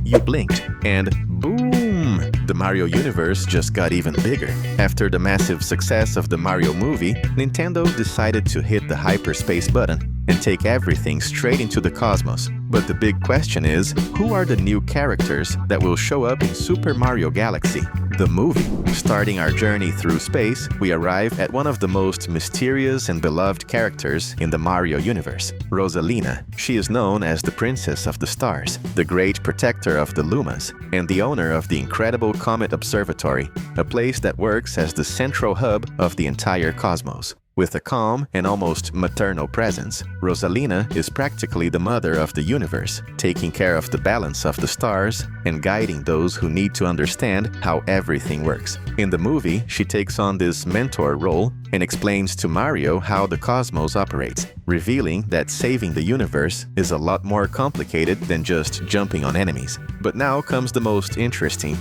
You blinked, and boom! The Mario universe just got even bigger. After the massive success of the Mario movie, Nintendo decided to hit the hyperspace button and take everything straight into the cosmos. But the big question is, who are the new characters that will show up in Super Mario Galaxy, the movie? Starting our journey through space, we arrive at one of the most mysterious and beloved characters in the Mario universe, Rosalina. She is known as the Princess of the Stars, the great protector of the Lumas, and the owner of the incredible Comet Observatory, a place that works as the central hub of the entire cosmos. With a calm and almost maternal presence, Rosalina is practically the mother of the universe, taking care of the balance of the stars and guiding those who need to understand how everything works. In the movie, she takes on this mentor role and explains to Mario how the cosmos operates, revealing that saving the universe is a lot more complicated than just jumping on enemies. But now comes the most interesting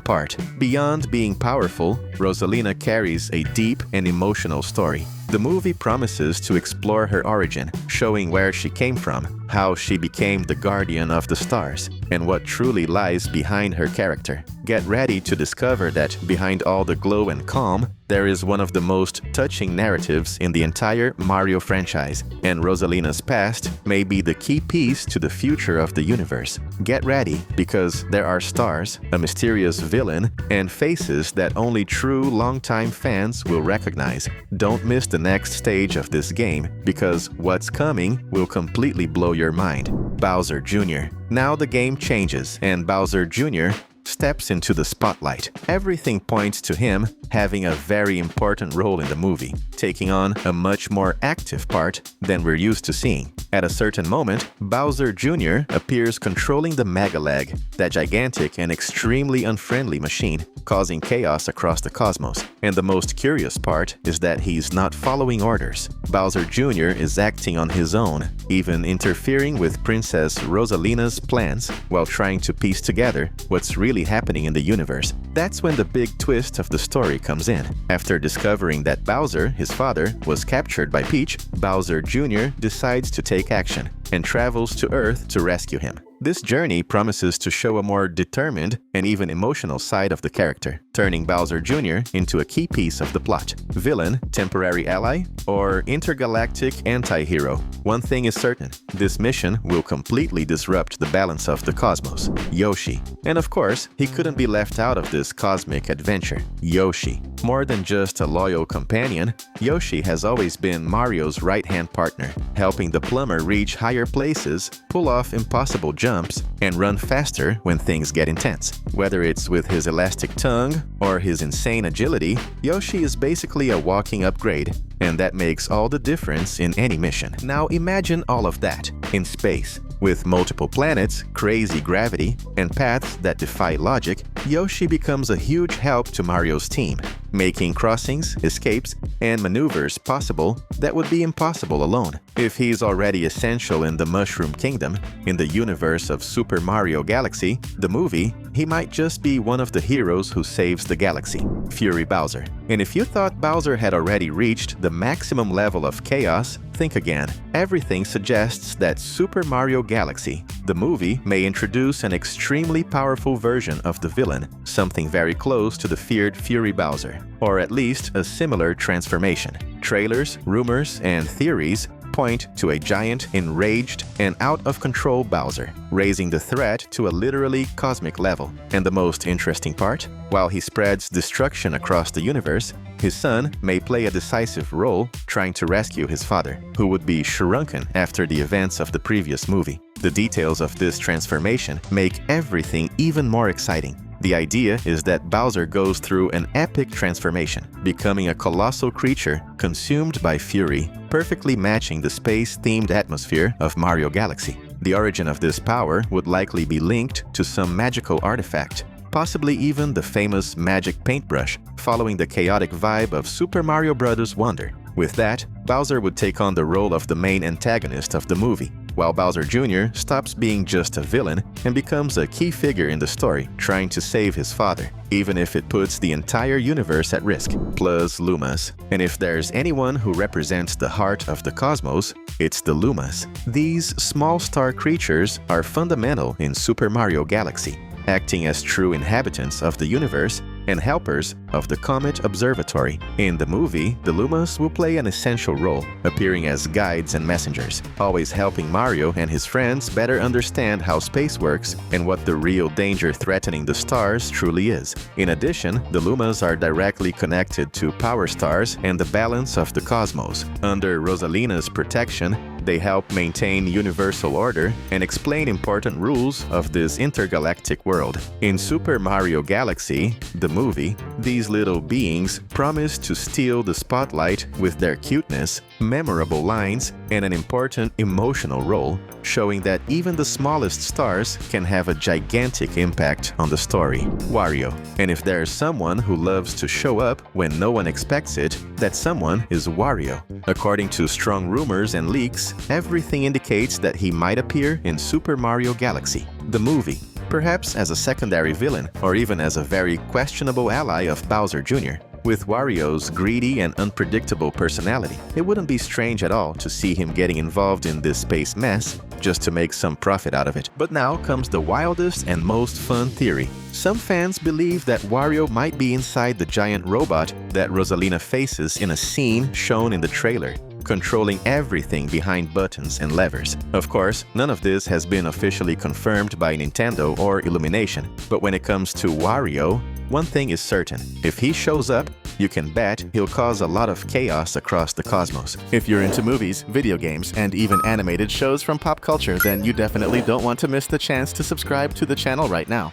part. Beyond being powerful, Rosalina carries a deep and emotional story. The movie promises to explore her origin, showing where she came from, how she became the guardian of the stars, and what truly lies behind her character. Get ready to discover that behind all the glow and calm, there is one of the most touching narratives in the entire Mario franchise, and Rosalina's past may be the key piece to the future of the universe. Get ready, because there are stars, a mysterious villain, and faces that only true longtime fans will recognize. Don't miss the next stage of this game, because what's coming will completely blow your mind. Bowser Jr. Now the game changes, and Bowser Jr. steps into the spotlight. Everything points to him having a very important role in the movie, taking on a much more active part than we're used to seeing. At a certain moment, Bowser Jr. appears controlling the Mega Leg, that gigantic and extremely unfriendly machine, causing chaos across the cosmos. And the most curious part is that he's not following orders. Bowser Jr. is acting on his own, even interfering with Princess Rosalina's plans while trying to piece together what's really happening in the universe. That's when the big twist of the story comes in. After discovering that Bowser, his father, was captured by Peach, Bowser Jr. decides to take action and travels to Earth to rescue him. This journey promises to show a more determined and even emotional side of the character, turning Bowser Jr. into a key piece of the plot. Villain, temporary ally, or intergalactic anti-hero? One thing is certain, this mission will completely disrupt the balance of the cosmos. Yoshi. And of course, he couldn't be left out of this cosmic adventure. Yoshi. More than just a loyal companion, Yoshi has always been Mario's right-hand partner, helping the plumber reach higher places, pull off impossible jumps, and run faster when things get intense. Whether it's with his elastic tongue or his insane agility, Yoshi is basically a walking upgrade, and that makes all the difference in any mission. Now imagine all of that in space. With multiple planets, crazy gravity, and paths that defy logic, Yoshi becomes a huge help to Mario's team, making crossings, escapes, and maneuvers possible that would be impossible alone. If he's already essential in the Mushroom Kingdom, in the universe of Super Mario Galaxy, the movie, he might just be one of the heroes who saves the galaxy. Fury Bowser. And if you thought Bowser had already reached the maximum level of chaos, think again. Everything suggests that Super Mario Galaxy, the movie, may introduce an extremely powerful version of the villain, something very close to the feared Fury Bowser, or at least a similar transformation. Trailers, rumors, and theories point to a giant, enraged, and out-of-control Bowser, raising the threat to a literally cosmic level. And the most interesting part? While he spreads destruction across the universe, his son may play a decisive role trying to rescue his father, who would be shrunken after the events of the previous movie. The details of this transformation make everything even more exciting. The idea is that Bowser goes through an epic transformation, becoming a colossal creature consumed by fury, perfectly matching the space-themed atmosphere of Mario Galaxy. The origin of this power would likely be linked to some magical artifact, possibly even the famous magic paintbrush, following the chaotic vibe of Super Mario Bros. Wonder. With that, Bowser would take on the role of the main antagonist of the movie, while Bowser Jr. stops being just a villain and becomes a key figure in the story, trying to save his father, even if it puts the entire universe at risk, plus Lumas. And if there's anyone who represents the heart of the cosmos, it's the Lumas. These small star creatures are fundamental in Super Mario Galaxy, acting as true inhabitants of the universe and helpers of the Comet Observatory. In the movie, the Lumas will play an essential role, appearing as guides and messengers, always helping Mario and his friends better understand how space works and what the real danger threatening the stars truly is. In addition, the Lumas are directly connected to power stars and the balance of the cosmos. Under Rosalina's protection, they help maintain universal order and explain important rules of this intergalactic world. In Super Mario Galaxy, the movie, these little beings promise to steal the spotlight with their cuteness, memorable lines, and an important emotional role, showing that even the smallest stars can have a gigantic impact on the story. Wario. And if there's someone who loves to show up when no one expects it, that someone is Wario. According to strong rumors and leaks, everything indicates that he might appear in Super Mario Galaxy, the movie, perhaps as a secondary villain or even as a very questionable ally of Bowser Jr. With Wario's greedy and unpredictable personality, it wouldn't be strange at all to see him getting involved in this space mess just to make some profit out of it. But now comes the wildest and most fun theory. Some fans believe that Wario might be inside the giant robot that Rosalina faces in a scene shown in the trailer, controlling everything behind buttons and levers. Of course, none of this has been officially confirmed by Nintendo or Illumination, but when it comes to Wario, one thing is certain: if he shows up, you can bet he'll cause a lot of chaos across the cosmos. If you're into movies, video games, and even animated shows from pop culture, then you definitely don't want to miss the chance to subscribe to the channel right now.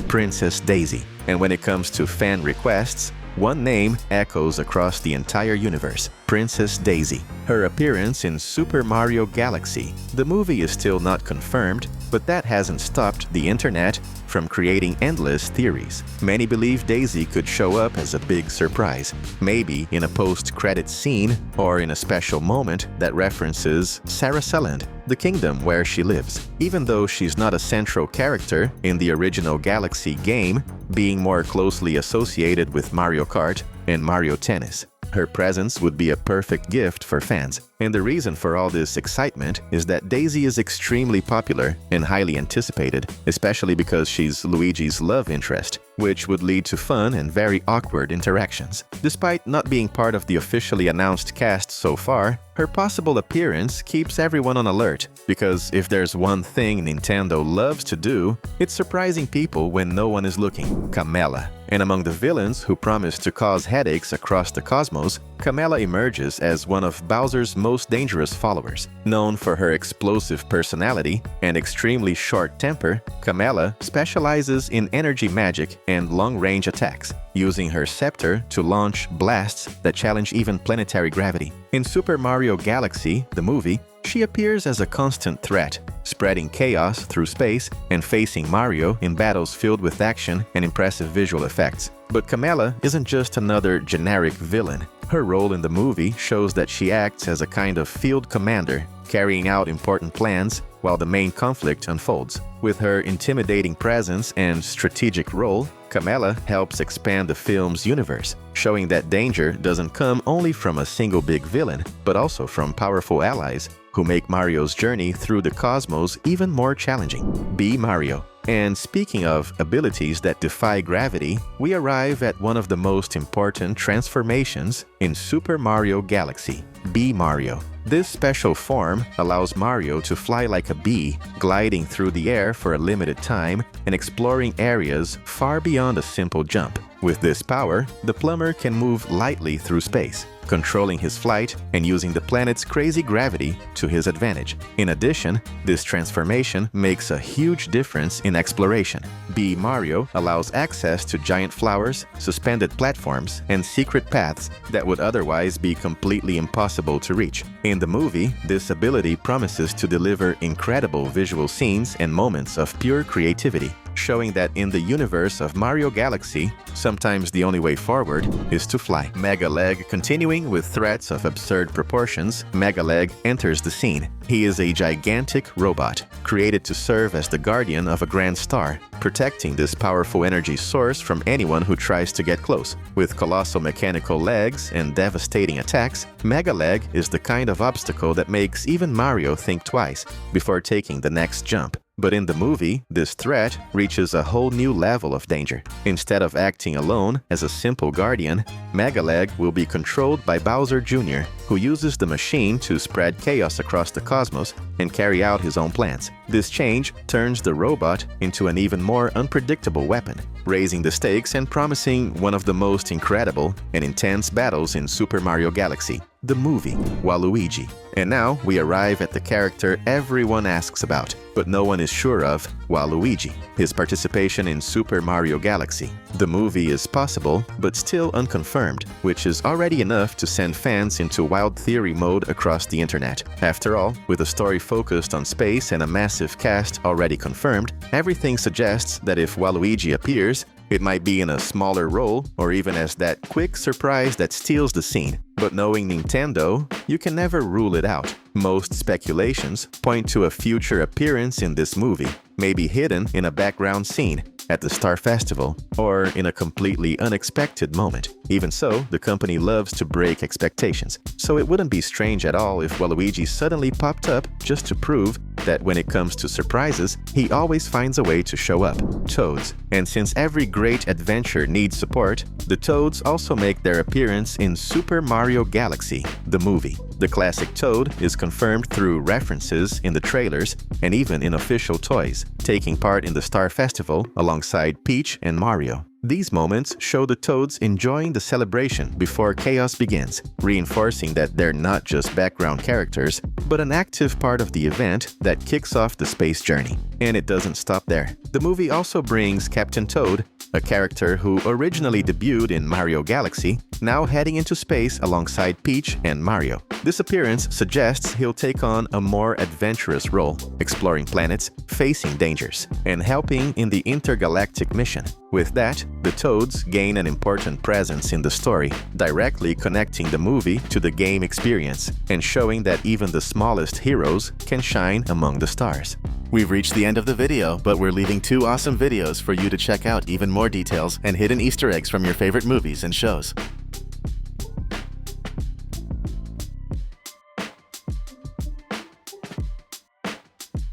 Princess Daisy. And when it comes to fan requests, one name echoes across the entire universe: Princess Daisy. Her appearance in Super Mario Galaxy. The movie is still not confirmed, but that hasn't stopped the internet from creating endless theories. Many believe Daisy could show up as a big surprise, maybe in a post-credit scene or in a special moment that references Sarasaland, the kingdom where she lives. Even though she's not a central character in the original Galaxy game, being more closely associated with Mario Kart and Mario Tennis, her presence would be a perfect gift for fans. And the reason for all this excitement is that Daisy is extremely popular and highly anticipated, especially because she's Luigi's love interest, which would lead to fun and very awkward interactions. Despite not being part of the officially announced cast so far, her possible appearance keeps everyone on alert, because if there's one thing Nintendo loves to do, it's surprising people when no one is looking: Camella. And among the villains who promise to cause headaches across the cosmos, Camella emerges as one of Bowser's most dangerous followers. Known for her explosive personality and extremely short temper, Camella specializes in energy magic and long-range attacks, using her scepter to launch blasts that challenge even planetary gravity. In Super Mario Galaxy, the movie, she appears as a constant threat, spreading chaos through space and facing Mario in battles filled with action and impressive visual effects. But Camella isn't just another generic villain. Her role in the movie shows that she acts as a kind of field commander, carrying out important plans while the main conflict unfolds. With her intimidating presence and strategic role, Camella helps expand the film's universe, showing that danger doesn't come only from a single big villain, but also from powerful allies who make Mario's journey through the cosmos even more challenging. Be Mario. And speaking of abilities that defy gravity, we arrive at one of the most important transformations in Super Mario Galaxy: Bee Mario. This special form allows Mario to fly like a bee, gliding through the air for a limited time and exploring areas far beyond a simple jump. With this power, the plumber can move lightly through space, controlling his flight and using the planet's crazy gravity to his advantage. In addition, this transformation makes a huge difference in exploration. Bee Mario allows access to giant flowers, suspended platforms, and secret paths that would otherwise be completely impossible to reach. In the movie, this ability promises to deliver incredible visual scenes and moments of pure creativity, showing that in the universe of Mario Galaxy, sometimes the only way forward is to fly. Mega Leg continuing with threats of absurd proportions, Mega Leg enters the scene. He is a gigantic robot, created to serve as the guardian of a grand star, protecting this powerful energy source from anyone who tries to get close. With colossal mechanical legs and devastating attacks, Mega Leg is the kind of obstacle that makes even Mario think twice before taking the next jump. But in the movie, this threat reaches a whole new level of danger. Instead of acting alone as a simple guardian, Mega Leg will be controlled by Bowser Jr., who uses the machine to spread chaos across the cosmos and carry out his own plans. This change turns the robot into an even more unpredictable weapon, raising the stakes and promising one of the most incredible and intense battles in Super Mario Galaxy, the movie Waluigi. And now we arrive at the character everyone asks about, but no one is sure of, Waluigi, his participation in Super Mario Galaxy. The movie is possible, but still unconfirmed, which is already enough to send fans into wild theory mode across the internet. After all, with a story focused on space and a massive cast already confirmed, everything suggests that if Waluigi appears, it might be in a smaller role or even as that quick surprise that steals the scene. But knowing Nintendo, you can never rule it out. Most speculations point to a future appearance in this movie, maybe hidden in a background scene at the Star Festival or in a completely unexpected moment. Even so, the company loves to break expectations, so it wouldn't be strange at all if Waluigi suddenly popped up just to prove that when it comes to surprises, he always finds a way to show up. Toads. And since every great adventure needs support, the Toads also make their appearance in Super Mario Galaxy, the movie. The classic Toad is confirmed through references in the trailers and even in official toys, taking part in the Star Festival alongside Peach and Mario. These moments show the Toads enjoying the celebration before chaos begins, reinforcing that they're not just background characters, but an active part of the event that kicks off the space journey. And it doesn't stop there. The movie also brings Captain Toad, a character who originally debuted in Mario Galaxy, now heading into space alongside Peach and Mario. This appearance suggests he'll take on a more adventurous role, exploring planets, facing dangers, and helping in the intergalactic mission. With that, the Toads gain an important presence in the story, directly connecting the movie to the game experience and showing that even the smallest heroes can shine among the stars. We've reached the end of the video, but we're leaving 2 awesome videos for you to check out even more details and hidden Easter eggs from your favorite movies and shows.